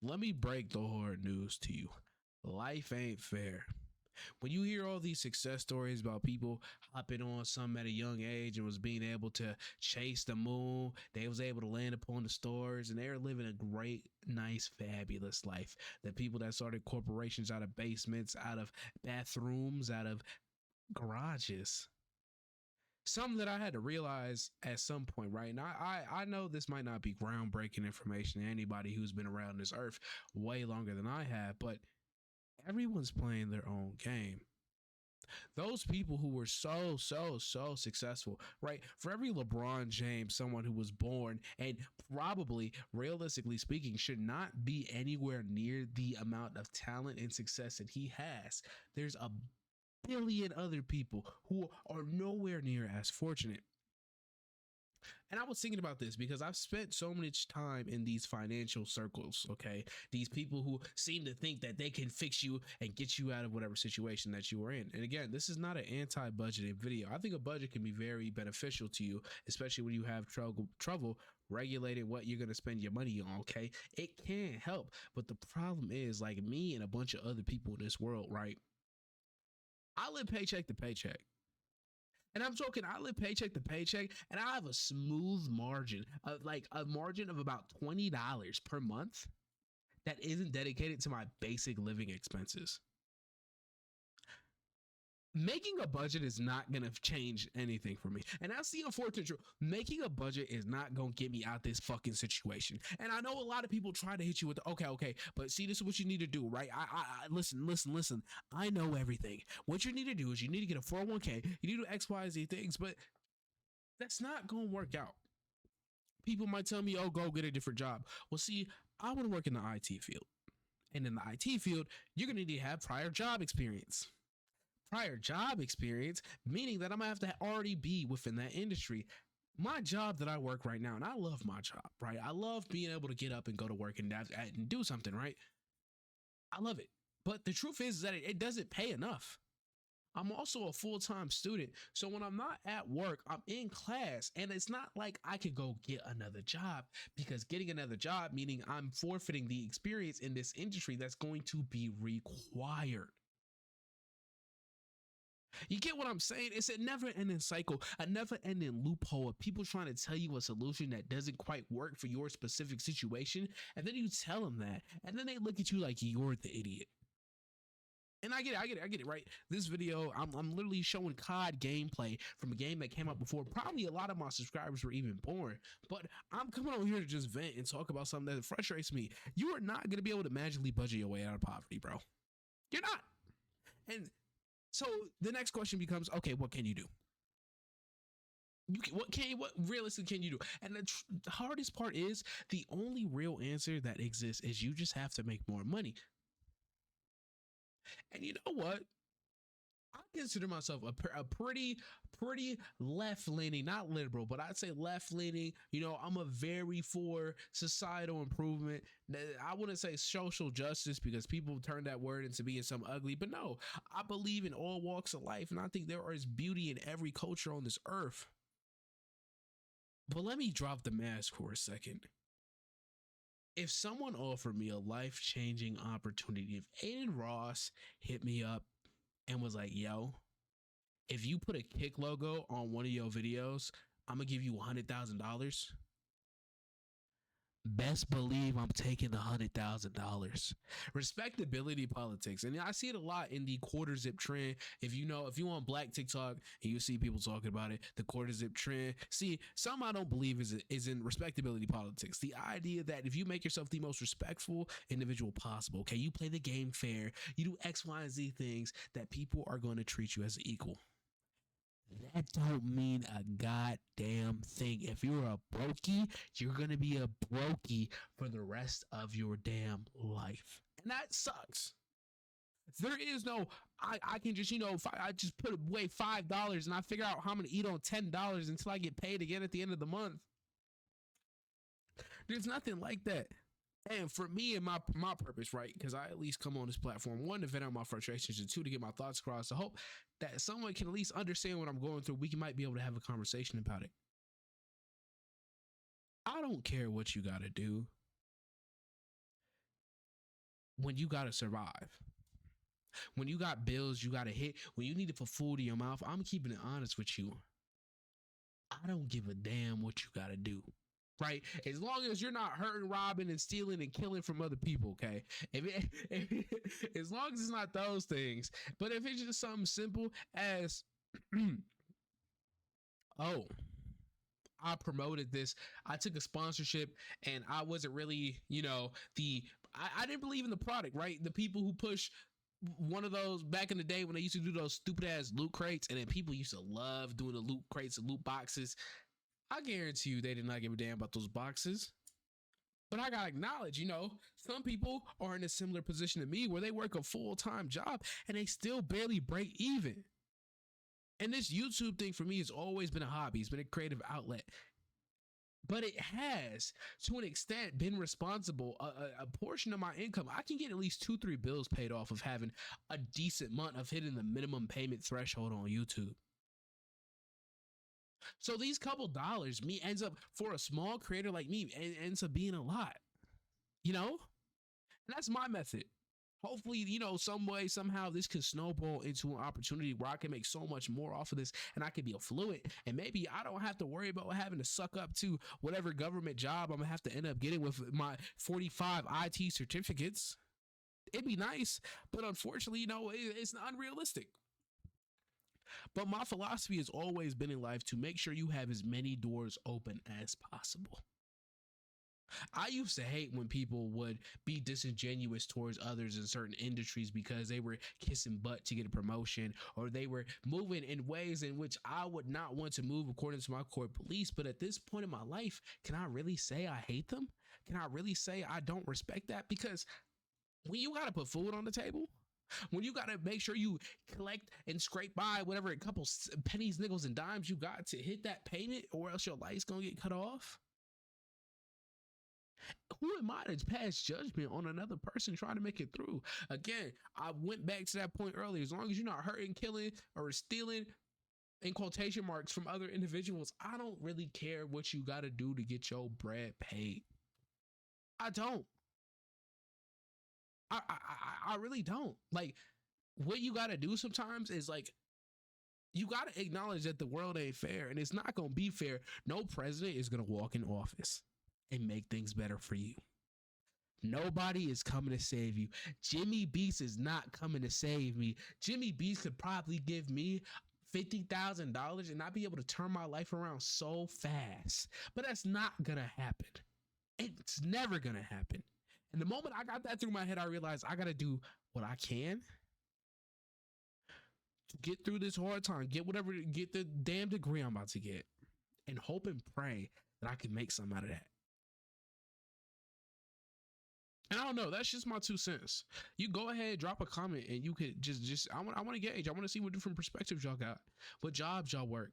Let me break the hard news to you. Life ain't fair. When you hear all these success stories about people hopping on some at a young age and was being able to chase the moon, they was able to land upon the stars, and they're living a great, nice, fabulous life. The people that started corporations out of basements, out of bathrooms, out of garages. Something that I had to realize at some point, right? And I know this might not be groundbreaking information to anybody who's been around this earth way longer than I have, but everyone's playing their own game. Those people who were so successful, right? For every LeBron James, someone who was born and probably, realistically speaking, should not be anywhere near the amount of talent and success that he has, there's a billion other people who are nowhere near as fortunate. And I was thinking about this because I've spent so much time in these financial circles, okay? These people who seem to think that they can fix you and get you out of whatever situation that you are in. And again, this is not an anti-budgeting video. I think a budget can be very beneficial to you, especially when you have trouble regulating what you're going to spend your money on, okay? It can help, but the problem is, like me and a bunch of other people in this world, right? I live paycheck to paycheck. And I'm talking, I live paycheck to paycheck, and I have a smooth margin of like a margin of about $20 per month that isn't dedicated to my basic living expenses. Making a budget is not going to change anything for me. And that's the unfortunate truth. Making a budget is not going to get me out this fucking situation. And I know a lot of people try to hit you with, okay, but see, this is what you need to do, right? I listen. I know everything. What you need to do is you need to get a 401k. You need to do X, Y, Z things, but that's not going to work out. People might tell me, oh, go get a different job. Well, see, I want to work in the IT field. And in the IT field, you're going to need to have prior job experience. Prior job experience, meaning that I'm gonna have to already be within that industry. My job that I work right now, and I love my job, right? I love being able to get up and go to work and do something, right? I love it. But the truth is that it doesn't pay enough. I'm also a full-time student. So when I'm not at work, I'm in class, and it's not like I could go get another job, because getting another job, meaning I'm forfeiting the experience in this industry that's going to be required. You get what I'm saying? It's a never ending cycle, a never ending loophole of people trying to tell you a solution that doesn't quite work for your specific situation. And then you tell them that. And then they look at you like you're the idiot. And I get it, right? This video, I'm literally showing COD gameplay from a game that came out before probably a lot of my subscribers were even born. But I'm coming over here to just vent and talk about something that frustrates me. You are not going to be able to magically budget your way out of poverty, bro. You're not. And so the next question becomes, okay, what can you do? What realistically can you do? And the hardest part is the only real answer that exists is you just have to make more money. And you know what? I consider myself a pretty left leaning, not liberal, but I'd say left leaning. You know, I'm a very for societal improvement. I wouldn't say social justice because people turn that word into being some ugly, but no, I believe in all walks of life, and I think there is beauty in every culture on this earth. But let me drop the mask for a second. If someone offered me a life-changing opportunity, if Aiden Ross hit me up and was like, yo, if you put a Kick logo on one of your videos, I'm gonna give you $100,000. Best believe I'm taking $100,000. Respectability politics, and I see it a lot in the quarter zip trend. If you on Black TikTok and you see people talking about it, the quarter zip trend. See, some I don't believe is in respectability politics. The idea that if you make yourself the most respectful individual possible, okay, you play the game fair, you do X, Y, and Z things, that people are going to treat you as an equal. That don't mean a goddamn thing. If you're a brokey, you're gonna be a brokey for the rest of your damn life, and that sucks. There is no, I can just, I just put away $5 and I figure out how I'm gonna eat on $10 until I get paid again at the end of the month. There's nothing like that. And for me and my purpose, right? Because I at least come on this platform, one, to vent out my frustrations, and two, to get my thoughts across. I hope that someone can at least understand what I'm going through. We might be able to have a conversation about it. I don't care what you got to do. when you gotta survive, when you got bills you gotta hit, when you need to put food in your mouth. I'm keeping it honest with you. I don't give a damn what you gotta do. Right, as long as you're not hurting, robbing, and stealing and killing from other people, okay. As long as it's not those things, but if it's just something simple as, oh, I promoted this, I took a sponsorship, and I wasn't really, I didn't believe in the product, right? The people who push one of those back in the day when they used to do those stupid ass loot crates, and then people used to love doing the loot crates and loot boxes. I guarantee you they did not give a damn about those boxes. But I gotta acknowledge, some people are in a similar position to me where they work a full-time job and they still barely break even. And this YouTube thing for me has always been a hobby. It's been a creative outlet. But it has, to an extent, been responsible. A portion of my income, I can get at least 2-3 bills paid off of having a decent month of hitting the minimum payment threshold on YouTube. So these couple dollars ends up, for a small creator like me, ends up being a lot, and that's my method. Hopefully, some way, somehow this can snowball into an opportunity where I can make so much more off of this and I can be affluent, and maybe I don't have to worry about having to suck up to whatever government job I'm gonna have to end up getting with my 45 IT certificates. It'd be nice, but unfortunately, it's unrealistic. But my philosophy has always been in life to make sure you have as many doors open as possible. I used to hate when people would be disingenuous towards others in certain industries because they were kissing butt to get a promotion, or they were moving in ways in which I would not want to move according to my core beliefs. But at this point in my life, can I really say I hate them? Can I really say I don't respect that? Because when you got to put food on the table, when you got to make sure you collect and scrape by whatever a couple pennies, nickels, and dimes you got to hit that payment, or else your light's going to get cut off. Who am I to pass judgment on another person trying to make it through? Again, I went back to that point earlier. As long as you're not hurting, killing, or stealing, in quotation marks, from other individuals, I don't really care what you got to do to get your bread paid. I don't. I really don't. Like, what you got to do sometimes is, like, you got to acknowledge that the world ain't fair, and it's not going to be fair. No president is going to walk in office and make things better for you. Nobody is coming to save you. Jimmy Beast is not coming to save me. Jimmy Beast could probably give me $50,000 and I'd be able to turn my life around so fast. But that's not gonna happen. It's never gonna happen. And the moment I got that through my head, I realized I gotta do what I can to get through this hard time, get the damn degree I'm about to get, and hope and pray that I can make something out of that. And I don't know, that's just my 2 cents. You go ahead, drop a comment, and you could just I want to gauge. I want to see what different perspectives y'all got, what jobs y'all work.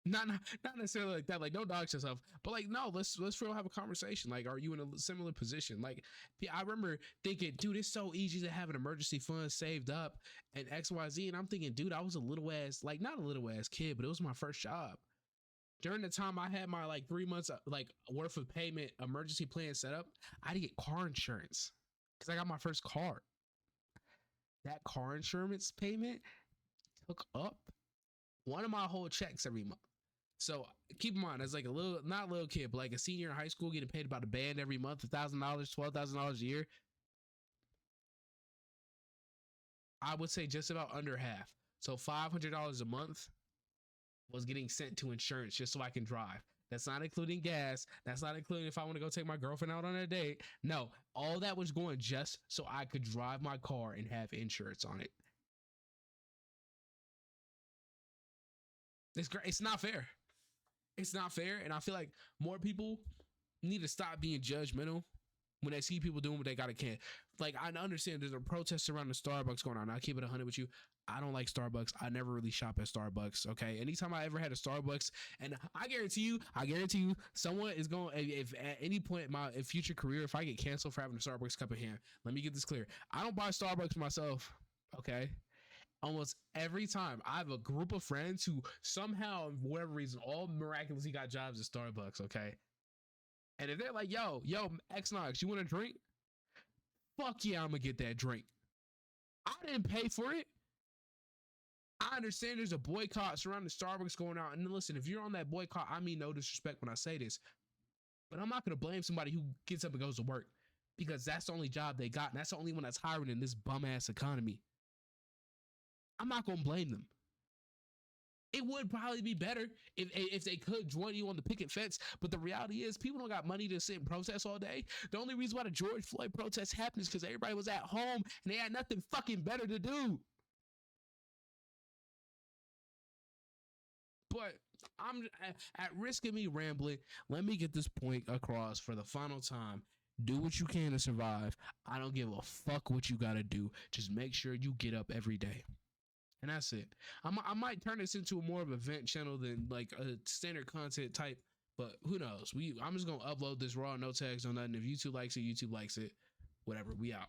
Not necessarily like that. Like, don't dox yourself, but like, no, let's real have a conversation. Like, are you in a similar position? Like, I remember thinking, dude, it's so easy to have an emergency fund saved up and XYZ. And I'm thinking, dude, I was a little ass, like, not a little ass kid, but it was my first job. During the time I had my like 3 months like worth of payment emergency plan set up, I had to get car insurance because I got my first car. That car insurance payment took up one of my whole checks every month. So keep in mind, as like not a little kid, but like a senior in high school getting paid about a band every month, $1,000, $12,000 a year. I would say just about under half. So $500 a month was getting sent to insurance just so I can drive. That's not including gas. That's not including if I want to go take my girlfriend out on a date. No, all that was going just so I could drive my car and have insurance on it. It's great. It's not fair. It's not fair. And I feel like more people need to stop being judgmental when they see people doing what they gotta can. Like, I understand there's a protest around the Starbucks going on. I'll keep it 100 with you. I don't like Starbucks. I never really shop at Starbucks. Okay. Anytime I ever had a Starbucks, and I guarantee you, someone is going, if at any point in my future career, if I get canceled for having a Starbucks cup in hand, let me get this clear. I don't buy Starbucks myself. Okay. Almost every time I have a group of friends who somehow, for whatever reason, all miraculously got jobs at Starbucks. Okay. And if they're like, yo, Xnox, you want a drink? fuck yeah, I'm gonna get that drink. I didn't pay for it. I understand there's a boycott surrounding Starbucks going out. And listen, if you're on that boycott, I mean no disrespect when I say this, but I'm not gonna blame somebody who gets up and goes to work because that's the only job they got, and that's the only one that's hiring in this bum ass economy. I'm not gonna blame them. It would probably be better if they could join you on the picket fence, but the reality is people don't got money to sit and protest all day. The only reason why the George Floyd protests happened is because everybody was at home and they had nothing fucking better to do. But I'm at risk of me rambling. Let me get this point across for the final time. Do what you can to survive. I don't give a fuck what you gotta do. Just make sure you get up every day. And that's it. I might turn this into a more of an event channel than like a standard content type, but who knows? I'm just gonna upload this raw, no tags, no nothing. If YouTube likes it, YouTube likes it. Whatever. We out.